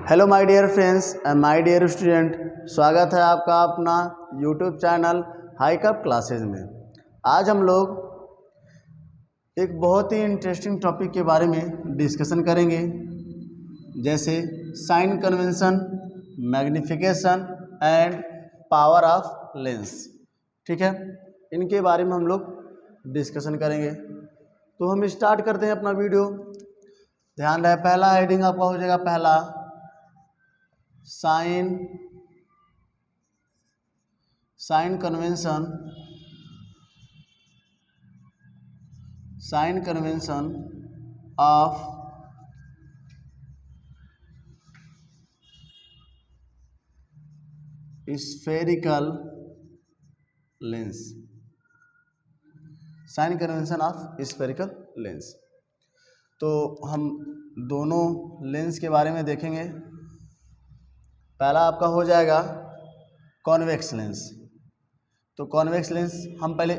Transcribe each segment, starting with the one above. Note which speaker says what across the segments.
Speaker 1: Hello my dear friends and my dear student, स्वागत है आपका अपना यूट्यूब चैनल हाईकअप क्लासेज में। आज हम लोग एक बहुत ही इंटरेस्टिंग टॉपिक के बारे में डिस्कशन करेंगे, जैसे sign convention, magnification and power of lens. ठीक है, इनके बारे में हम लोग डिस्कशन करेंगे। तो हम स्टार्ट करते हैं अपना वीडियो। ध्यान रहे, पहला हेडिंग आपका हो जाएगा, पहला sign convention of spherical lens. Sign convention of spherical lens. तो हम दोनों लेंस के बारे में देखेंगे। पहला आपका हो जाएगा कॉन्वेक्स लेंस। तो कॉन्वेक्स लेंस हम पहले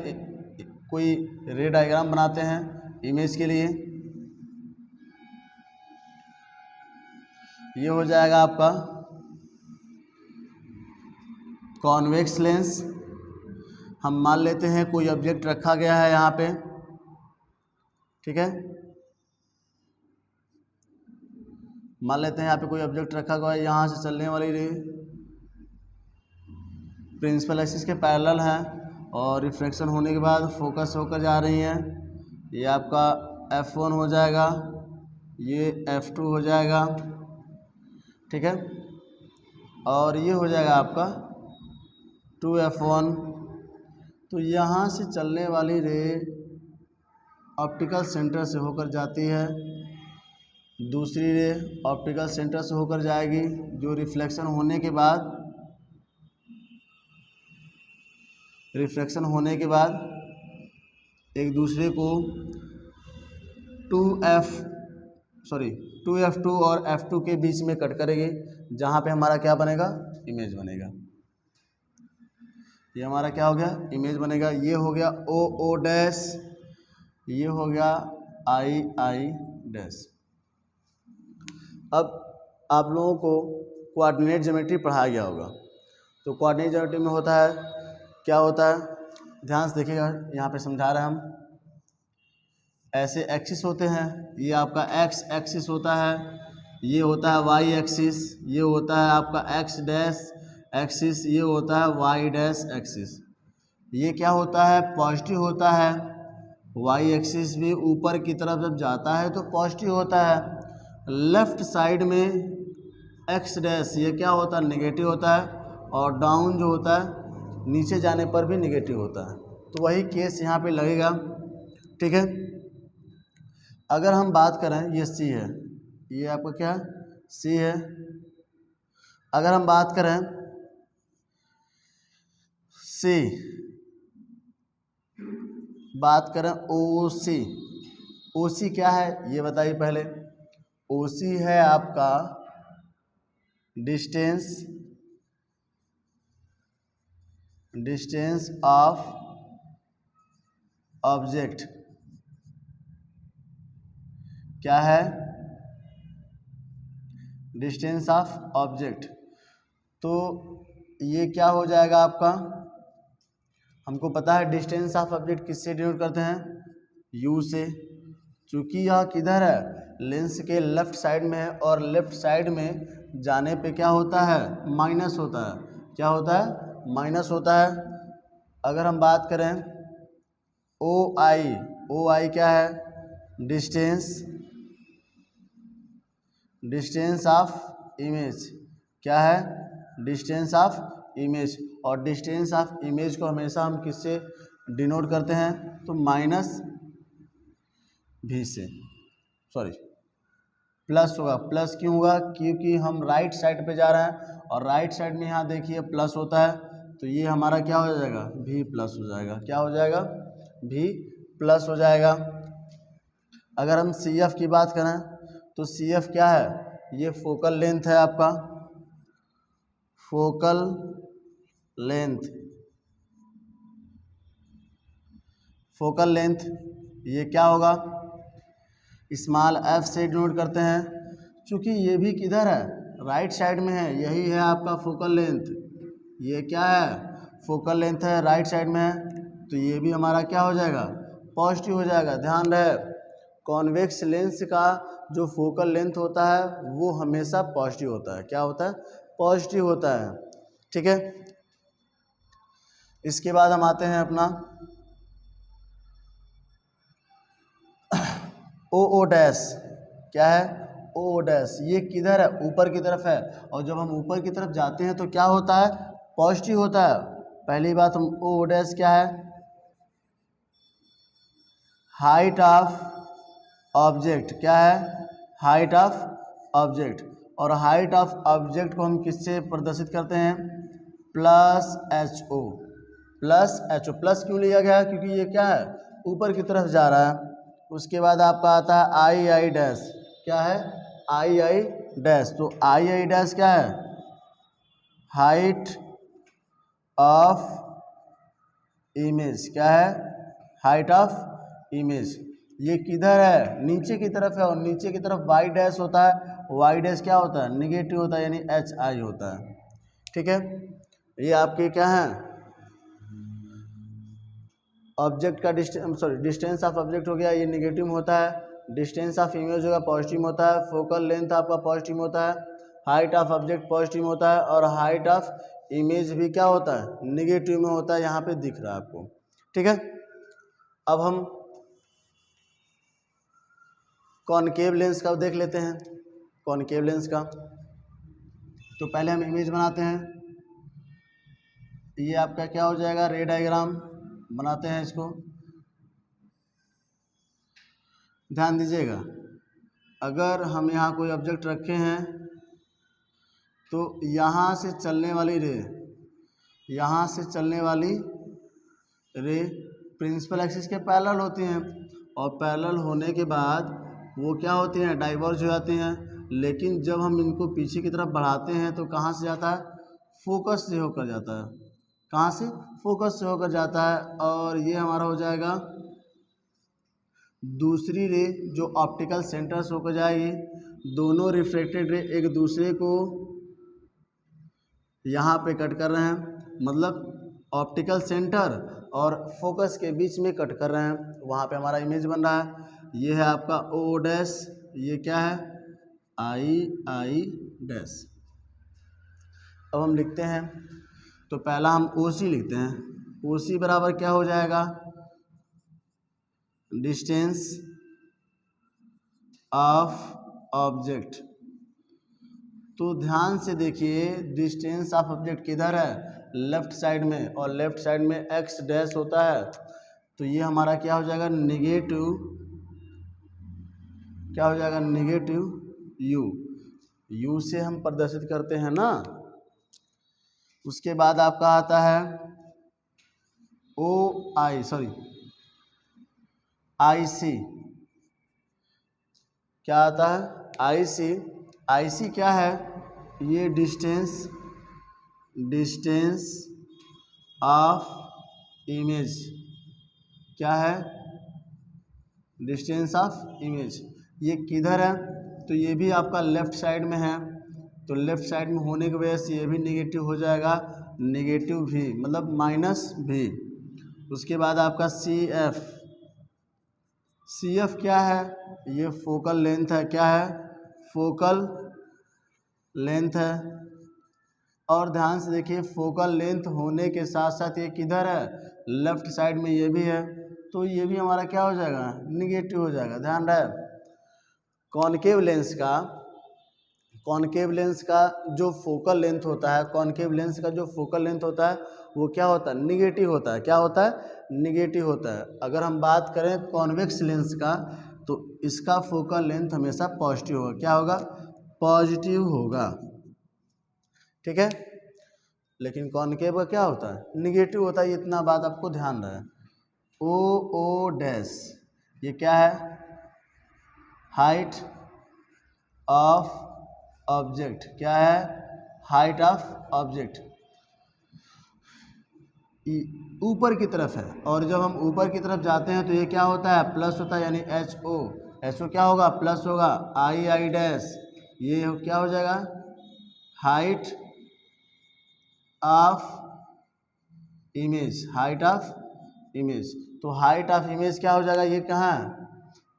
Speaker 1: कोई रे डायग्राम बनाते हैं इमेज के लिए। ये हो जाएगा आपका कॉन्वेक्स लेंस। हम मान लेते हैं कोई ऑब्जेक्ट रखा गया है यहाँ पे, ठीक है। मान लेते हैं यहाँ पे कोई ऑब्जेक्ट रखा गया है, यहाँ से चलने वाली रे प्रिंसिपल एक्सिस के पैरेलल है और रिफ्लेक्शन होने के बाद फोकस होकर जा रही हैं। ये आपका F1 हो जाएगा, ये F2 हो जाएगा, ठीक है। और ये हो जाएगा आपका 2F1। तो यहाँ से चलने वाली रे ऑप्टिकल सेंटर से होकर जाती है, दूसरी रे ऑप्टिकल सेंटर से होकर जाएगी, जो रिफ्लेक्शन होने के बाद एक दूसरे को 2F2 और F2 के बीच में कट करेगी, जहाँ पे हमारा क्या बनेगा, इमेज बनेगा। ये हमारा क्या हो गया, इमेज बनेगा। ये हो गया OO डैश, ये हो गया II डैश। अब आप लोगों को कोऑर्डिनेट ज्योमेट्री पढ़ाया गया होगा। तो कोऑर्डिनेट ज्योमेट्री में होता है, क्या होता है, ध्यान से देखिएगा, यहाँ पे समझा रहे हैं हम। ऐसे एक्सिस होते हैं, ये आपका X एक्सिस होता है, ये होता है Y एक्सिस, ये होता है आपका X डैश एक्सिस, ये होता है Y डैश एक्सिस। ये क्या होता है, पॉजिटिव होता है। Y एक्सिस भी ऊपर की तरफ जब जाता है तो पॉजिटिव होता है। लेफ्ट साइड में X डैश ये क्या होता है, नेगेटिव होता है। और डाउन जो होता है नीचे जाने पर भी नेगेटिव होता है। तो वही केस यहाँ पे लगेगा, ठीक है। अगर हम बात करें, ये C है, ये आपका क्या है, C है। अगर हम बात करें OC क्या है ये बताइए पहले। OC है आपका डिस्टेंस ऑफ ऑब्जेक्ट। क्या है, डिस्टेंस ऑफ ऑब्जेक्ट। तो ये क्या हो जाएगा आपका, हमको पता है डिस्टेंस ऑफ ऑब्जेक्ट किससे डिनोट करते हैं, U से। चूँकि यह किधर है, लेंस के लेफ्ट साइड में है, और लेफ्ट साइड में जाने पे क्या होता है, माइनस होता है। क्या होता है, माइनस होता है। अगर हम बात करें OI क्या है, डिस्टेंस ऑफ इमेज। क्या है, डिस्टेंस ऑफ इमेज। और डिस्टेंस ऑफ इमेज को हमेशा हम किससे डिनोट करते हैं, तो -V से, प्लस होगा। प्लस क्यों होगा, क्योंकि हम राइट साइड पे जा रहे हैं, और राइट साइड में यहाँ देखिए प्लस होता है, तो ये हमारा क्या हो जाएगा, V प्लस हो जाएगा। क्या हो जाएगा, V प्लस हो जाएगा। अगर हम CF की बात करें तो CF क्या है, ये फोकल लेंथ है आपका, फोकल लेंथ ये क्या होगा, स्मॉल f से डिनोट करते हैं। चूँकि ये भी किधर है, राइट साइड में है, यही है आपका फोकल लेंथ। ये क्या है, फोकल लेंथ है, राइट साइड में है, तो ये भी हमारा क्या हो जाएगा, पॉजिटिव हो जाएगा। ध्यान रहे, कॉन्वेक्स लेंस का जो फोकल लेंथ होता है वो हमेशा पॉजिटिव होता है। क्या होता है, पॉजिटिव होता है। ठीक है, इसके बाद हम आते हैं अपना ओ डैश। क्या है, ओ डैश, ये किधर है, ऊपर की तरफ है, और जब हम ऊपर की तरफ जाते हैं तो क्या होता है, पॉजिटिव होता है। पहली बात, हम ओ डैश क्या है, हाइट ऑफ ऑब्जेक्ट। क्या है, हाइट ऑफ ऑब्जेक्ट, और हाइट ऑफ ऑब्जेक्ट को हम किससे प्रदर्शित करते हैं, plus h o. Plus h o, plus क्यों लिया गया है, क्योंकि ये क्या है, ऊपर की तरफ जा रहा है। उसके बाद आपका आता है आई डैश। क्या है, आई डैश, तो आई डैश क्या है, हाइट ऑफ इमेज। क्या है, हाइट ऑफ इमेज। ये किधर है, नीचे की तरफ है, और नीचे की तरफ वाई डैश होता है। वाई डैश क्या होता है, निगेटिव होता है, यानी एच आई होता है। ठीक है, ये आपके क्या है, ऑब्जेक्ट का डिस्टेंस ऑफ ऑब्जेक्ट हो गया, ये निगेटिव होता है। डिस्टेंस ऑफ इमेज होगा, पॉजिटिव होता है। फोकल लेंथ आपका पॉजिटिव होता है। हाइट ऑफ ऑब्जेक्ट पॉजिटिव होता है, और हाइट ऑफ इमेज भी क्या होता है, निगेटिव में होता है। यहाँ पे दिख रहा है आपको। ठीक है, अब हम कॉनकेव लेंस का देख लेते हैं। कॉनकेव लेंस का तो पहले हम इमेज बनाते हैं। ये आपका क्या हो जाएगा, रे डायग्राम बनाते हैं इसको। ध्यान दीजिएगा, अगर हम यहाँ कोई ऑब्जेक्ट रखे हैं तो यहाँ से चलने वाली रे, यहाँ से चलने वाली रे प्रिंसिपल एक्सिस के पैरेलल होती हैं, और पैरेलल होने के बाद वो क्या होती हैं, डाइवर्ज हो जाती हैं। लेकिन जब हम इनको पीछे की तरफ बढ़ाते हैं तो कहाँ से जाता है, फोकस से होकर जाता है। कहाँ से, फोकस से होकर जाता है, और ये हमारा हो जाएगा दूसरी रे जो ऑप्टिकल सेंटर से होकर जाएगी। दोनों रिफ्लेक्टेड रे एक दूसरे को यहाँ पे कट कर रहे हैं, मतलब ऑप्टिकल सेंटर और फोकस के बीच में कट कर रहे हैं, वहाँ पे हमारा इमेज बन रहा है। ये है आपका ओ डैश, ये क्या है, आई डैश। अब हम लिखते हैं, तो पहला हम ओ सी लिखते हैं। ओ सी बराबर क्या हो जाएगा, डिस्टेंस ऑफ ऑब्जेक्ट। तो ध्यान से देखिए, डिस्टेंस ऑफ ऑब्जेक्ट किधर है, लेफ्ट साइड में, और लेफ्ट साइड में एक्स डैश होता है। तो ये हमारा क्या हो जाएगा, निगेटिव, क्या हो जाएगा, निगेटिव यू। यू से हम प्रदर्शित करते हैं ना। उसके बाद आपका आता है आई सी। क्या आता है, आई सी। आई सी क्या है, ये डिस्टेंस ऑफ इमेज। क्या है, डिस्टेंस ऑफ इमेज। ये किधर है, तो ये भी आपका लेफ्ट साइड में है। तो लेफ्ट साइड में होने की वजह से ये भी निगेटिव हो जाएगा, निगेटिव भी मतलब माइनस भी। उसके बाद आपका सी एफ क्या है, ये फोकल लेंथ है। क्या है, फोकल लेंथ है। और ध्यान से देखिए, फोकल लेंथ होने के साथ साथ ये किधर है, लेफ्ट साइड में ये भी है। तो ये भी हमारा क्या हो जाएगा, निगेटिव हो जाएगा। ध्यान रहे, कॉनकेव लेंस का जो फोकल लेंथ होता है, कॉनकेव लेंस का जो फोकल लेंथ होता है वो क्या होता है, निगेटिव होता है। क्या होता है, निगेटिव होता है। अगर हम बात करें कॉन्वेक्स लेंस का, तो इसका फोकल लेंथ हमेशा पॉजिटिव होगा। क्या होगा, पॉजिटिव होगा। ठीक है, लेकिन कॉनकेव का क्या होता है, निगेटिव होता है। इतना बात आपको ध्यान रहे। ओ डैश, ये क्या है, हाइट ऑफ ऑब्जेक्ट। क्या है, हाइट ऑफ ऑब्जेक्ट, ऊपर की तरफ है। और जब हम ऊपर की तरफ जाते हैं तो ये क्या होता है, प्लस होता है, यानी एच ओ क्या होगा, प्लस होगा। आई डैश, ये क्या हो जाएगा, height of image, height of image. तो हाइट ऑफ इमेज क्या हो जाएगा, ये कहाँ है,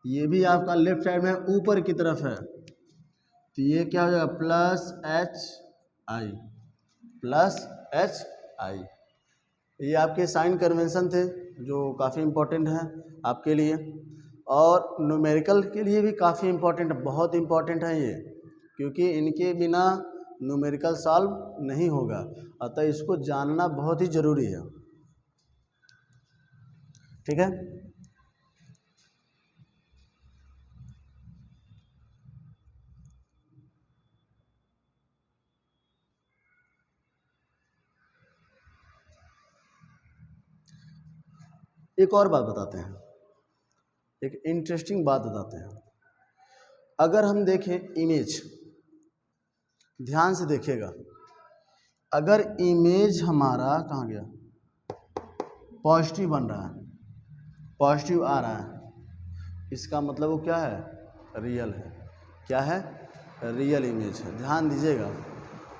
Speaker 1: ये भी आपका लेफ्ट साइड में ऊपर की तरफ है, तो ये क्या हो जाएगा प्लस एच आई। ये आपके साइन कन्वेंशन थे जो काफ़ी इम्पोर्टेंट हैं आपके लिए, और न्यूमेरिकल के लिए भी काफ़ी इम्पोर्टेंट, बहुत इम्पोर्टेंट है ये, क्योंकि इनके बिना न्यूमेरिकल सॉल्व नहीं होगा, अतः इसको जानना बहुत ही ज़रूरी है। ठीक है, एक और बात बताते हैं, एक इंटरेस्टिंग बात बताते हैं। अगर हम देखें इमेज, ध्यान से देखिएगा, अगर इमेज हमारा कहाँ गया, पॉजिटिव बन रहा है, पॉजिटिव आ रहा है, इसका मतलब वो क्या है, रियल है। क्या है, रियल इमेज है। ध्यान दीजिएगा,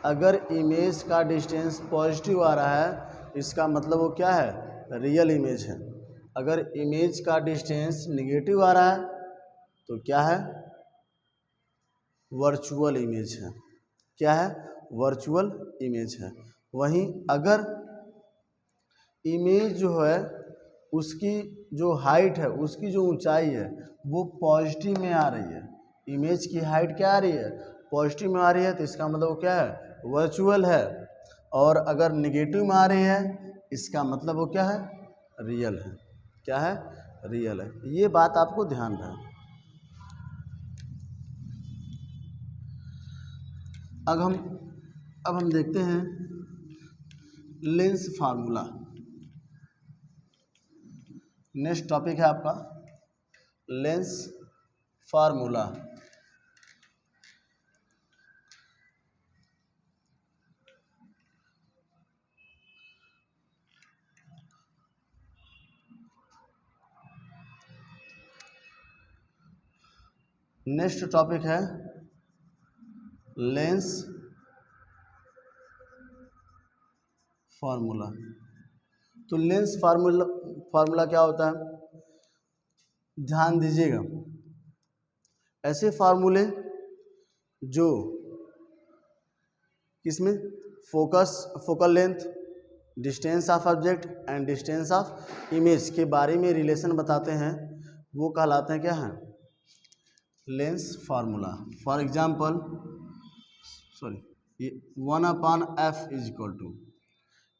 Speaker 1: अगर इमेज का डिस्टेंस पॉजिटिव आ रहा है, इसका मतलब वो क्या है, रियल इमेज है। अगर इमेज का डिस्टेंस निगेटिव आ रहा है तो क्या है, वर्चुअल इमेज है। क्या है, वर्चुअल इमेज है। वहीं अगर इमेज जो है उसकी जो हाइट है, उसकी जो ऊंचाई है वो पॉजिटिव में आ रही है, इमेज की हाइट क्या आ रही है, पॉजिटिव में आ रही है, तो इसका मतलब वो क्या है, वर्चुअल है। और अगर निगेटिव में आ रही है, इसका मतलब वो क्या है, रियल है। क्या है, रियल है। ये बात आपको ध्यान रहे। अब हम देखते हैं लेंस फार्मूला। नेक्स्ट टॉपिक है आपका लेंस फार्मूला। नेक्स्ट टॉपिक है लेंस फार्मूला। तो लेंस फार्मूला क्या होता है, ध्यान दीजिएगा, ऐसे फार्मूले जो किसमें, focal length, distance of object and distance of image के बारे में रिलेशन बताते हैं, वो कहलाते हैं क्या है, लेंस फार्मूला। फॉर एग्जाम्पल ये 1/f इज इक्वल टू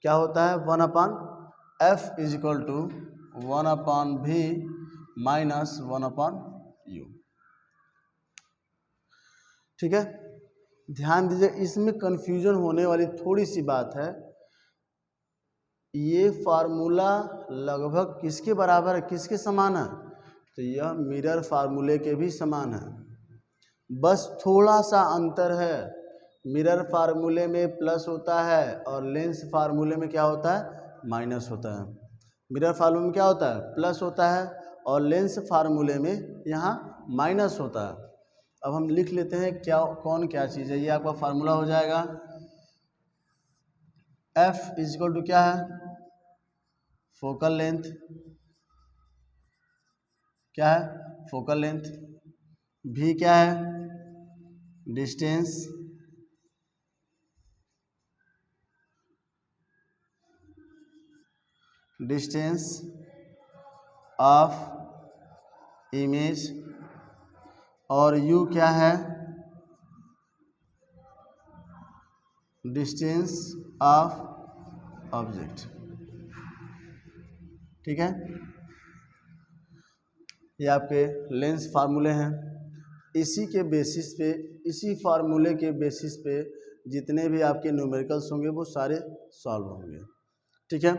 Speaker 1: क्या होता है, 1/f is equal to 1/v minus 1/u। ठीक है, ध्यान दीजिए, इसमें कंफ्यूजन होने वाली थोड़ी सी बात है। ये फार्मूला लगभग किसके बराबर है, किसके समान है, तो यह मिरर फार्मूले के भी समान है, बस थोड़ा सा अंतर है। मिरर फार्मूले में प्लस होता है और लेंस फार्मूले में क्या होता है, माइनस होता है। मिरर फार्मूले में क्या होता है, प्लस होता है, और लेंस फार्मूले में यहाँ माइनस होता है। अब हम लिख लेते हैं कौन क्या चीज़ है। ये आपका फार्मूला हो जाएगा, F इज इक्वल टू क्या है, फोकल लेंथ, क्या है, फोकल लेंथ, V क्या है, डिस्टेंस, ऑफ इमेज, और U क्या है, डिस्टेंस ऑफ ऑब्जेक्ट। ठीक है, ये आपके लेंस फार्मूले हैं। इसी के बेसिस पे, इसी फार्मूले के बेसिस पे जितने भी आपके न्यूमेरिकल्स होंगे वो सारे सॉल्व होंगे। ठीक है,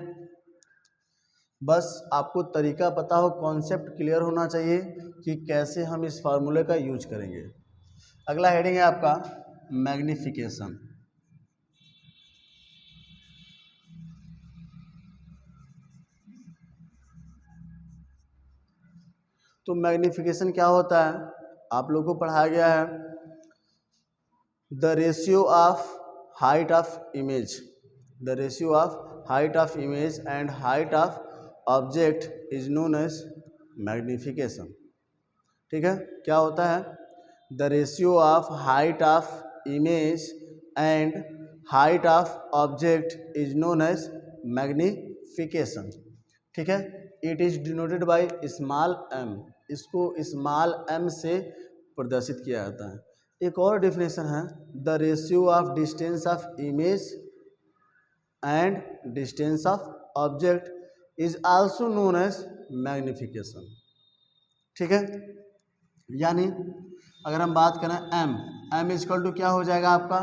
Speaker 1: बस आपको तरीका पता हो, कॉन्सेप्ट क्लियर होना चाहिए कि कैसे हम इस फार्मूले का यूज करेंगे। अगला हेडिंग है आपका मैग्निफिकेशन। तो मैग्निफिकेशन क्या होता है, आप लोगों को पढ़ाया गया है, the ratio of height of image, the ratio of height of image and height of object is known as magnification. ठीक है, क्या होता है? The ratio of height of image and height of object is known as magnification. ठीक है, it is denoted by small m, इसको small m से प्रदर्शित किया जाता है. एक और डेफिनेशन है, the ratio of distance of image and distance of object is also known as magnification. ठीक है, यानी अगर हम बात करें एम इजक्वल टू क्या हो जाएगा आपका,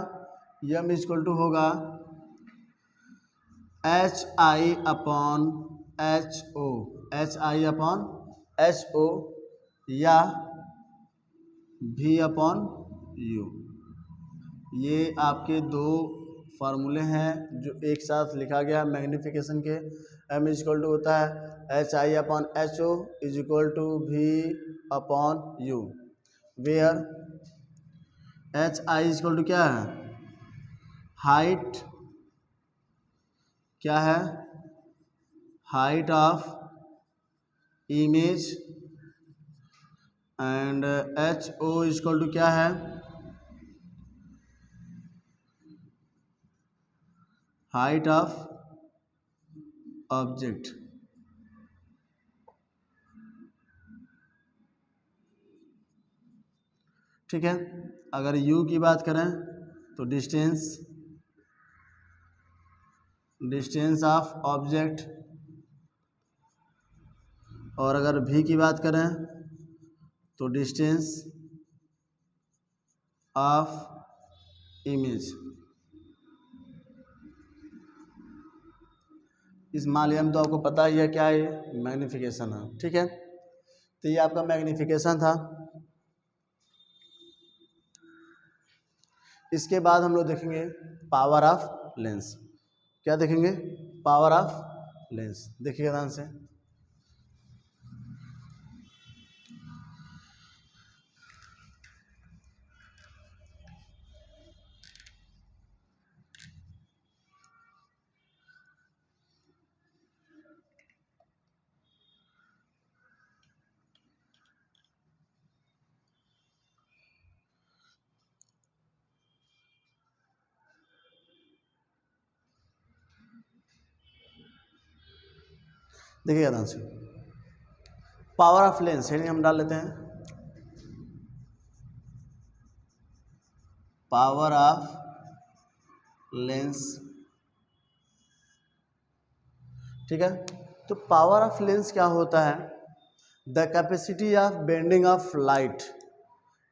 Speaker 1: एम इजक्वल टू होगा h i upon h o, h i upon h o या भी अपॉन यू. ये आपके दो फार्मूले हैं जो एक साथ लिखा गया मैग्निफिकेशन के. एम इजक्वल टू होता है h i upon h o is equal to v upon u, where h i is equal to क्या है, हाइट, क्या है, height of image and h o is equal to क्या है, हाइट ऑफ ऑब्जेक्ट. ठीक है, अगर u की बात करें तो डिस्टेंस ऑफ ऑब्जेक्ट, और अगर v की बात करें तो डिस्टेंस ऑफ इमेज. इस मालूम तो आपको पता ही है क्या है, मैग्निफिकेशन है. ठीक है, तो ये आपका मैग्निफिकेशन था. इसके बाद हम लोग देखेंगे पावर ऑफ लेंस. क्या देखेंगे, पावर ऑफ लेंस. देखिएगा ध्यान से, देखिएगा ध्यान से. पावर ऑफ लेंस हेडिंग हम डाल लेते हैं, पावर ऑफ लेंस. ठीक है, तो पावर ऑफ लेंस क्या होता है, the capacity of bending of light,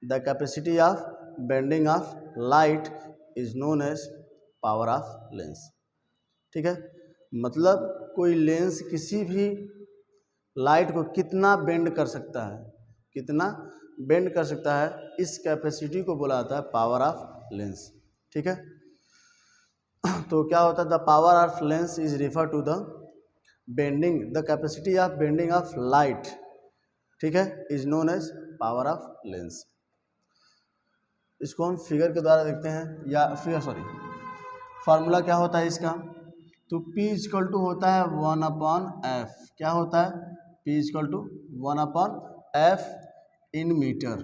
Speaker 1: the capacity of bending of light is known as power of lens. ठीक है, मतलब कोई लेंस किसी भी लाइट को कितना बेंड कर सकता है, कितना बेंड कर सकता है, इस कैपेसिटी को बोला जाता है पावर ऑफ लेंस. ठीक है, तो क्या होता है, the power of lens is refer to the bending, the capacity of bending of light. ठीक है, is known as power of lens. इसको हम फिगर के द्वारा देखते हैं, या फिर सॉरी फार्मूला क्या होता है इसका, तो P इजक्वल टू होता है 1/f. क्या होता है, P is equal to 1/f in metre,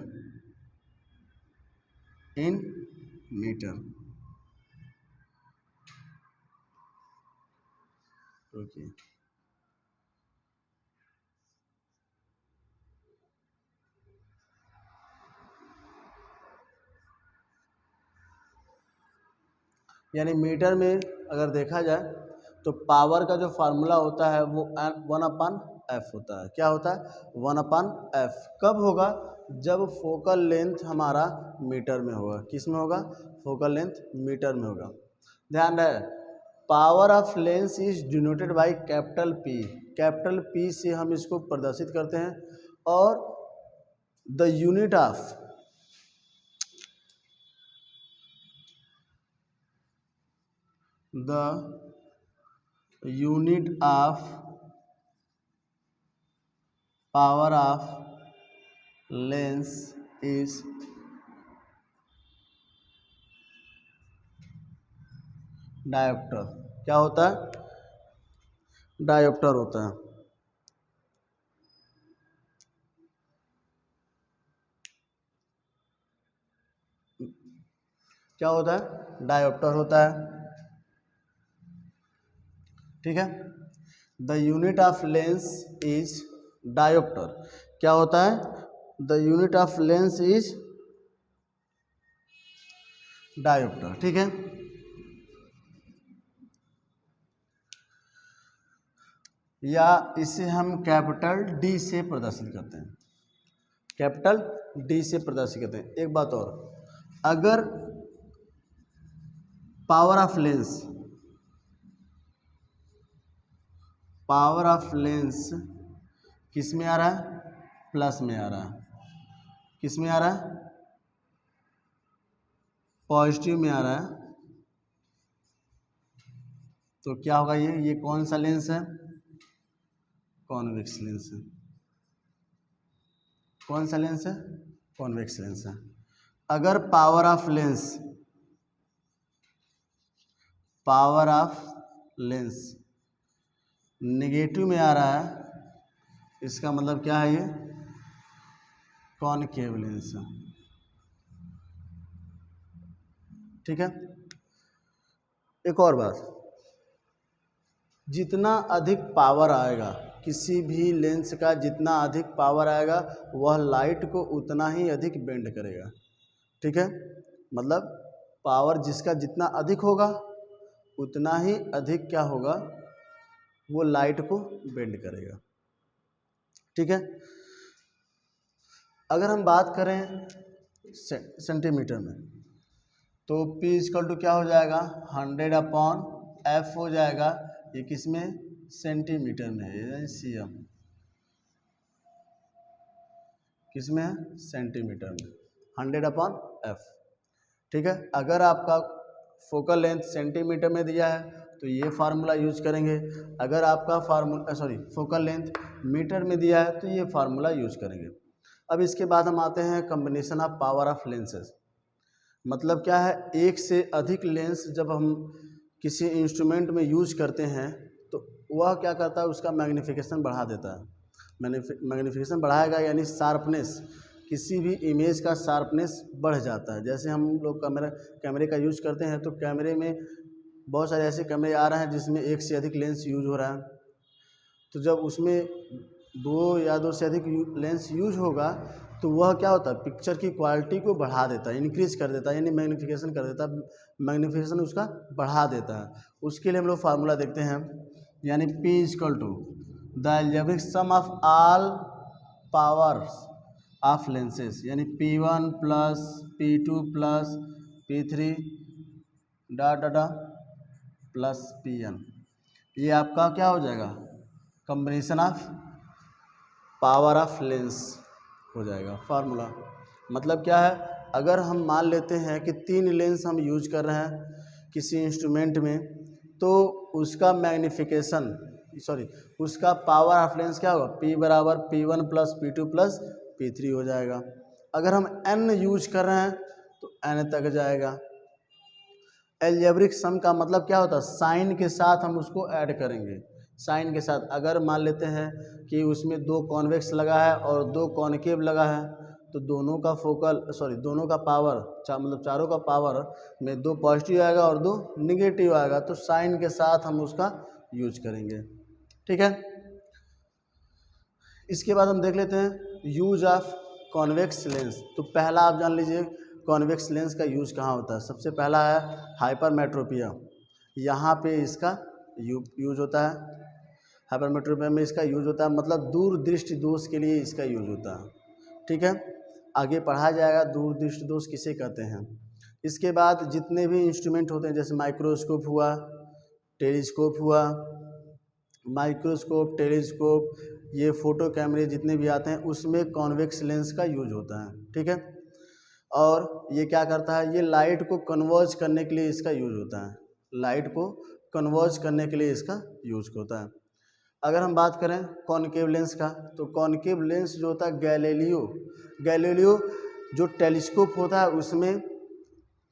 Speaker 1: in metre. Okay, यानी मीटर में अगर देखा जाए तो पावर का जो फार्मूला होता है वो 1/f होता है. क्या होता है, 1/f. कब होगा, जब फोकल लेंथ हमारा मीटर में होगा. किस में होगा, फोकल लेंथ मीटर में होगा. ध्यान रहे, power of lens is denoted by capital P. Capital P से हम इसको प्रदर्शित करते हैं, और the unit of power of lens is dioptre. क्या होता है? डायोप्टर होता है। क्या होता है? डायोप्टर होता है। ठीक है। The unit of lens is dioptre. क्या होता है? The unit of lens is dioptre. ठीक है। या इसे हम कैपिटल डी से प्रदर्शित करते हैं। कैपिटल डी से प्रदर्शित करते हैं। एक बात और, अगर पावर ऑफ लेंस किस में आ रहा है? प्लस में आ रहा है। किस में आ रहा है? पॉजिटिव में आ रहा है। तो क्या होगा? ये कौन सा लेंस है? कॉन्वेक्स लेंस है। कौन सा लेंस है? कॉन्वेक्स लेंस है। अगर पावर ऑफ लेंस नेगेटिव में आ रहा है, इसका मतलब क्या है? ये कॉनकेव लेंस है। ठीक है। एक और बात, जितना अधिक पावर आएगा, किसी भी लेंस का जितना अधिक पावर आएगा वह लाइट को उतना ही अधिक बेंड करेगा। ठीक है। मतलब पावर जिसका जितना अधिक होगा उतना ही अधिक क्या होगा? वो लाइट को बेंड करेगा। ठीक है। अगर हम बात करें सेंटीमीटर में, तो P इक्वल टू क्या हो जाएगा? 100/F हो जाएगा। ये किस में? सेंटीमीटर में है, cm। किस में है? सेंटीमीटर में। 100/F। ठीक है। अगर आपका फोकल लेंथ सेंटीमीटर में दिया है तो ये फार्मूला यूज करेंगे। अगर आपका फोकल लेंथ मीटर में दिया है तो ये फार्मूला यूज करेंगे। अब इसके बाद हम आते हैं combination of power of lenses. मतलब क्या है? एक से अधिक लेंस जब हम किसी इंस्ट्रूमेंट में यूज करते हैं तो वह क्या करता है? उसका मैग्नीफिकेशन बढ़ा देता है। मैग्नीफिकेशन बढ़ाएगा यानी शार्पनेस, किसी भी इमेज का शार्पनेस बढ़ जाता है। जैसे हम लोग कैमरे का यूज करते हैं तो कैमरे में बहुत सारे ऐसे कैमरे आ रहे हैं जिसमें एक से अधिक लेंस यूज हो रहा है। तो जब उसमें दो से अधिक लेंस यूज होगा तो वह क्या होता है? पिक्चर की क्वालिटी को बढ़ा देता है, इंक्रीज कर देता है, यानी मैग्नीफिकेशन कर देता है, मैग्नीफिकेशन उसका बढ़ा देता है। उसके लिए हम लोग फार्मूला देखते हैं, यानी P equal to the algebraic sum of all powers of lenses, यानी P1 plus P2 plus P3 dot dot plus Pn। ये आपका क्या हो जाएगा? Combination of power of lens हो जाएगा फार्मूला। मतलब क्या है? अगर हम मान लेते हैं कि 3 लेंस हम यूज कर रहे हैं किसी इंस्ट्रूमेंट में, तो उसका उसका पावर ऑफ लेंस क्या होगा? P बराबर P1 plus P2 plus P3 हो जाएगा। अगर हम n यूज कर रहे हैं तो n तक जाएगा। अलजेब्रिक सम का मतलब क्या होता है? साइन के साथ हम उसको ऐड करेंगे। साइन के साथ अगर मान लेते हैं कि उसमें 2 कॉन्वेक्स लगा है और 2 कॉनकेव लगा है, तो दोनों का पावर मतलब चारों का पावर में 2 पॉजिटिव आएगा और 2 निगेटिव आएगा, तो साइन के साथ हम उसका यूज करेंगे। ठीक है। इसके बाद हम देख लेते हैं यूज ऑफ कॉन्वेक्स लेंस। तो पहला आप जान लीजिए कॉन्वेक्स लेंस का यूज कहाँ होता है। सबसे पहला है हाइपरमेट्रोपिया, यहाँ पे इसका यूज होता है। हाइपरमेट्रोपिया में इसका यूज होता है, मतलब दूर दृष्टि दोष के लिए इसका यूज होता है। ठीक है। आगे पढ़ा जाएगा दूर दृष्टि दोष किसे कहते हैं। इसके बाद जितने भी इंस्ट्रूमेंट होते हैं, जैसे माइक्रोस्कोप हुआ, टेलीस्कोप हुआ, माइक्रोस्कोप, टेलीस्कोप, ये फोटो कैमरे जितने भी आते हैं उसमें कॉन्वेक्स लेंस का यूज होता है। ठीक है। और ये क्या करता है? ये लाइट को कन्वर्ज करने के लिए इसका यूज होता है। लाइट को कन्वर्ज करने के लिए इसका यूज होता है। अगर हम बात करें कॉनकेव लेंस का, तो कॉनकेव लेंस जो होता है गैलीलियो जो टेलीस्कोप होता है उसमें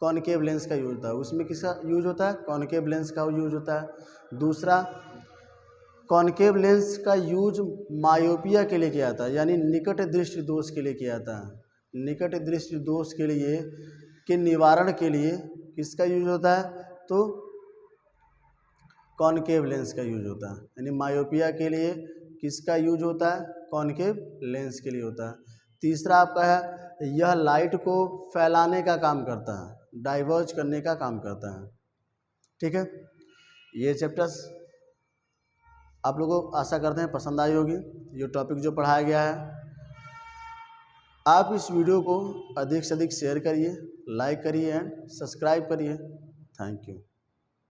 Speaker 1: कॉनकेव लेंस का यूज होता है। उसमें किसका यूज होता है? कॉनकेव लेंस का यूज होता है। दूसरा, कॉनकेव लेंस का यूज मायोपिया के लिए किया जाता है, यानी निकट दृष्टि दोष के लिए किया जाता है। निकट दृष्टि दोष के लिए के निवारण के लिए किसका यूज होता है? तो कॉनकेव लेंस का यूज होता है, यानी मायोपिया के लिए किसका यूज होता है? कॉनकेव लेंस के लिए होता है। तीसरा आपका है, यह लाइट को फैलाने का काम करता है, डाइवर्ज करने का काम करता है। ठीक है, ये चैप्टर्स आप लोगों को आशा करते हैं पसंद आई होगी। ये टॉपिक जो पढ़ाया गया है, आप इस वीडियो को अधिक से अधिक शेयर करिए, लाइक करिए एंड सब्सक्राइब करिए। Thank you.